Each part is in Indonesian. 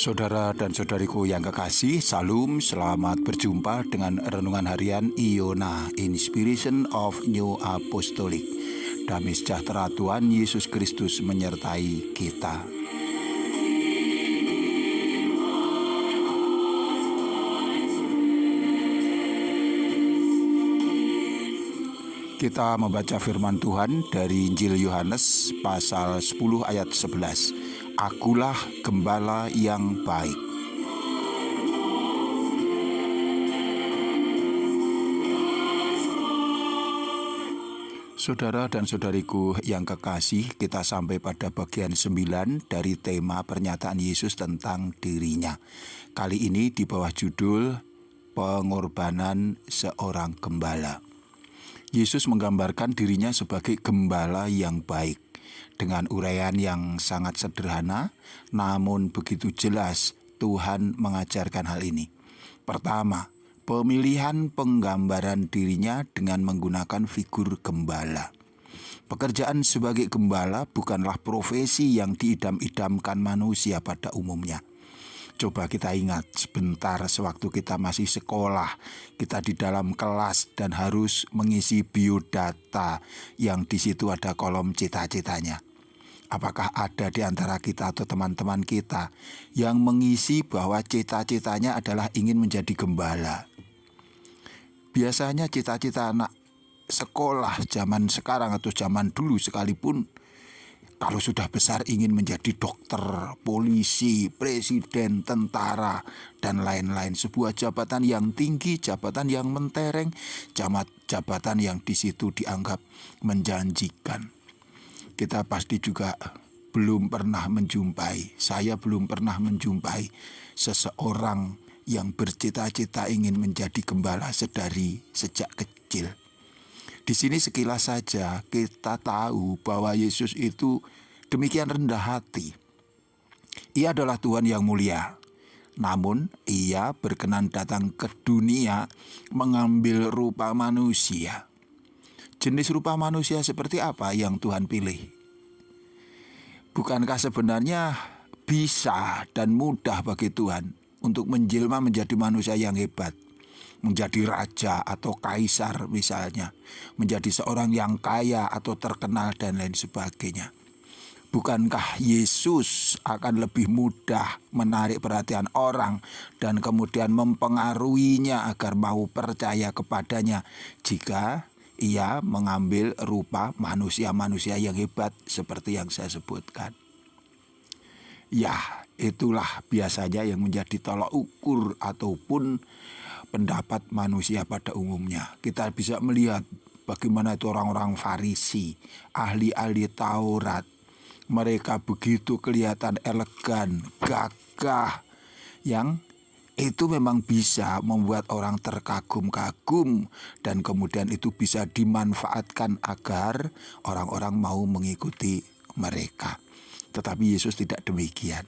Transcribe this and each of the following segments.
Saudara dan saudariku yang kekasih, Salam, selamat berjumpa dengan Renungan Harian Iona, Inspiration of New Apostolic. Damai sejahtera Tuhan Yesus Kristus menyertai kita. Kita membaca firman Tuhan dari Injil Yohanes pasal 10 ayat 11. Akulah gembala yang baik. Saudara dan saudariku yang kekasih, kita sampai pada bagian 9 dari tema pernyataan Yesus tentang dirinya. Kali ini di bawah judul Pengorbanan Seorang Gembala. Yesus menggambarkan dirinya sebagai gembala yang baik dengan uraian yang sangat sederhana, namun begitu jelas Tuhan mengajarkan hal ini. Pertama, pemilihan penggambaran dirinya dengan menggunakan figur gembala. Pekerjaan sebagai gembala bukanlah profesi yang diidam-idamkan manusia pada umumnya. Coba kita ingat sebentar sewaktu kita masih sekolah, kita di dalam kelas dan harus mengisi biodata yang di situ ada kolom cita-citanya. Apakah ada di antara kita atau teman-teman kita yang mengisi bahwa cita-citanya adalah ingin menjadi gembala? Biasanya cita-cita anak sekolah zaman sekarang atau zaman dulu sekalipun, kalau sudah besar ingin menjadi dokter, polisi, presiden, tentara, dan lain-lain. Sebuah jabatan yang tinggi, jabatan yang mentereng, jabatan yang di situ dianggap menjanjikan. Kita pasti juga belum pernah menjumpai, saya belum pernah menjumpai seseorang yang bercita-cita ingin menjadi gembala sejak kecil. Di sini sekilas saja kita tahu bahwa Yesus itu demikian rendah hati. Ia adalah Tuhan yang mulia. Namun ia berkenan datang ke dunia mengambil rupa manusia. Jenis rupa manusia seperti apa yang Tuhan pilih? Bukankah sebenarnya bisa dan mudah bagi Tuhan untuk menjelma menjadi manusia yang hebat? Menjadi raja atau kaisar misalnya, menjadi seorang yang kaya atau terkenal dan lain sebagainya. Bukankah Yesus akan lebih mudah menarik perhatian orang dan kemudian mempengaruhinya agar mau percaya kepadanya jika ia mengambil rupa manusia-manusia yang hebat seperti yang saya sebutkan? Ya, itulah biasanya yang menjadi tolak ukur ataupun pendapat manusia pada umumnya. Kita bisa melihat bagaimana itu orang-orang Farisi, ahli-ahli Taurat. Mereka begitu kelihatan elegan, gagah, yang itu memang bisa membuat orang terkagum-kagum dan kemudian itu bisa dimanfaatkan agar orang-orang mau mengikuti mereka. Tetapi Yesus tidak demikian.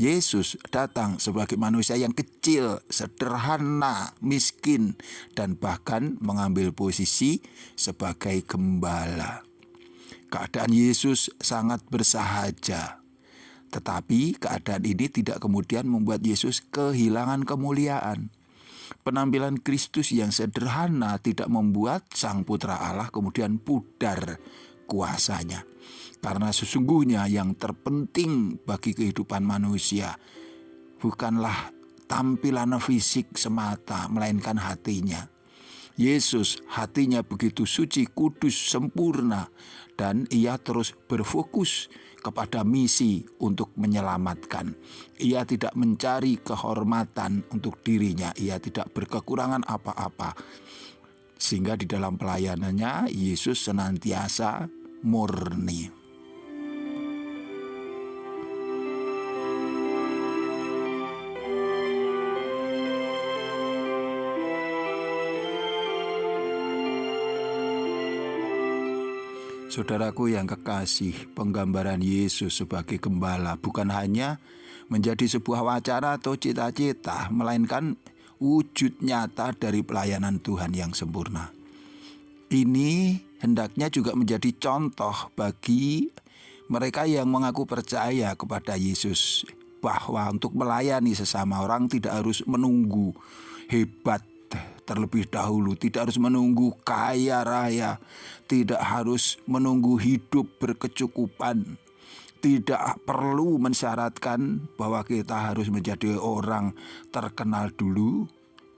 Yesus datang sebagai manusia yang kecil, sederhana, miskin, dan bahkan mengambil posisi sebagai gembala. Keadaan Yesus sangat bersahaja. Tetapi keadaan ini tidak kemudian membuat Yesus kehilangan kemuliaan. Penampilan Kristus yang sederhana tidak membuat Sang Putra Allah kemudian pudar kuasanya. Karena sesungguhnya yang terpenting bagi kehidupan manusia bukanlah tampilan fisik semata, melainkan hatinya. Yesus hatinya begitu suci, kudus, sempurna, dan ia terus berfokus kepada misi untuk menyelamatkan. Ia tidak mencari kehormatan untuk dirinya, ia tidak berkekurangan apa-apa. Sehingga di dalam pelayanannya Yesus senantiasa murni. Saudaraku yang kekasih, penggambaran Yesus sebagai gembala bukan hanya menjadi sebuah wacana atau cita-cita, melainkan wujud nyata dari pelayanan Tuhan yang sempurna. Ini hendaknya juga menjadi contoh bagi mereka yang mengaku percaya kepada Yesus. bahwa untuk melayani sesama orang tidak harus menunggu hebat terlebih dahulu, tidak harus menunggu kaya raya, tidak harus menunggu hidup berkecukupan, tidak perlu mensyaratkan bahwa kita harus menjadi orang terkenal dulu,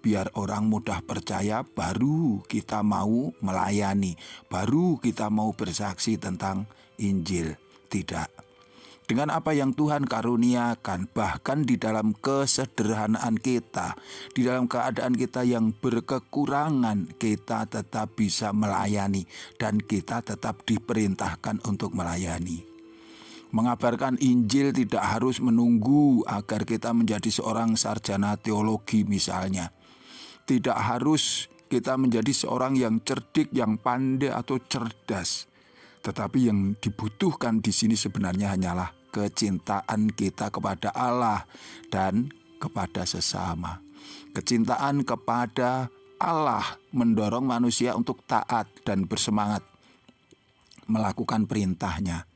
biar orang mudah percaya, baru kita mau melayani, baru kita mau bersaksi tentang Injil. Tidak. Dengan apa yang Tuhan karuniakan, bahkan di dalam kesederhanaan kita, di dalam keadaan kita yang berkekurangan, kita tetap bisa melayani dan kita tetap diperintahkan untuk melayani. Mengabarkan Injil tidak harus menunggu agar kita menjadi seorang sarjana teologi misalnya. Tidak harus kita menjadi seorang yang cerdik, yang pandai atau cerdas. Tetapi yang dibutuhkan di sini sebenarnya hanyalah kecintaan kita kepada Allah dan kepada sesama. Kecintaan kepada Allah mendorong manusia untuk taat dan bersemangat melakukan perintahnya.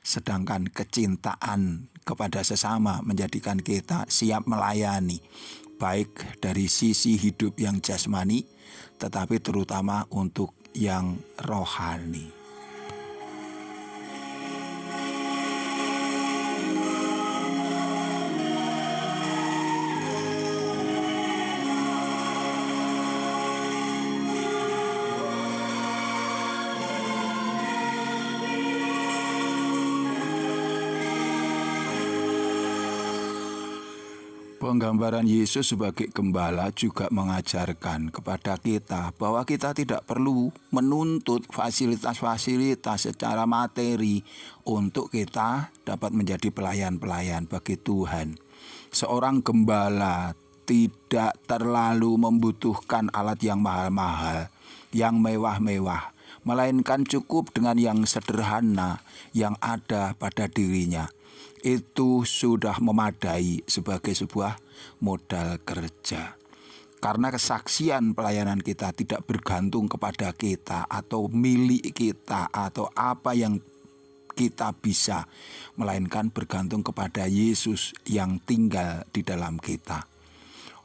Sedangkan kecintaan kepada sesama menjadikan kita siap melayani, baik dari sisi hidup yang jasmani, tetapi terutama untuk yang rohani. Penggambaran Yesus sebagai gembala juga mengajarkan kepada kita bahwa kita tidak perlu menuntut fasilitas-fasilitas secara materi untuk kita dapat menjadi pelayan-pelayan bagi Tuhan. Seorang gembala tidak terlalu membutuhkan alat yang mahal-mahal, yang mewah-mewah, melainkan cukup dengan yang sederhana yang ada pada dirinya. Itu sudah memadai sebagai sebuah modal kerja. Karena kesaksian pelayanan kita tidak bergantung kepada kita atau milik kita atau apa yang kita bisa, melainkan bergantung kepada Yesus yang tinggal di dalam kita.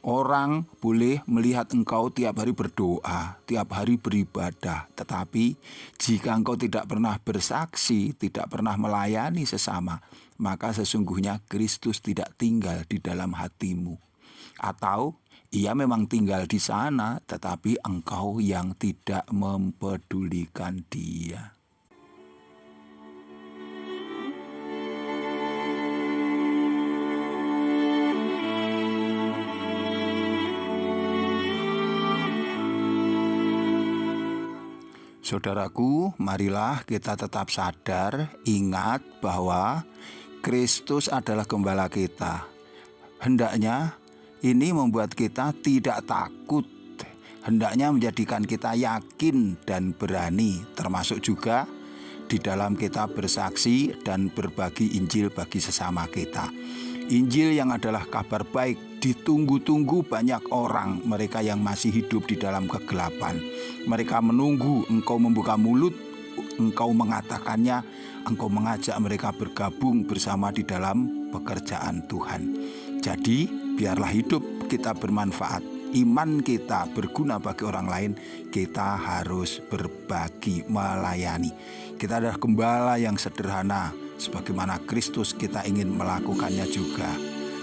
Orang boleh melihat engkau tiap hari berdoa, tiap hari beribadah. Tetapi jika engkau tidak pernah bersaksi, tidak pernah melayani sesama, maka sesungguhnya Kristus tidak tinggal di dalam hatimu. Atau ia memang tinggal di sana, tetapi engkau yang tidak mempedulikan dia. Saudaraku, marilah kita tetap sadar, ingat bahwa Kristus adalah gembala kita. Hendaknya ini membuat kita tidak takut. Hendaknya menjadikan kita yakin dan berani, termasuk juga di dalam kita bersaksi dan berbagi Injil bagi sesama kita. Injil yang adalah kabar baik ditunggu-tunggu banyak orang, mereka yang masih hidup di dalam kegelapan. Mereka menunggu engkau membuka mulut, engkau mengatakannya, engkau mengajak mereka bergabung bersama di dalam pekerjaan Tuhan. Jadi biarlah hidup kita bermanfaat, iman kita berguna bagi orang lain, kita harus berbagi, melayani. Kita adalah gembala yang sederhana, sebagaimana Kristus kita ingin melakukannya juga.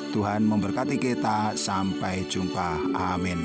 Tuhan memberkati kita, sampai jumpa, amin.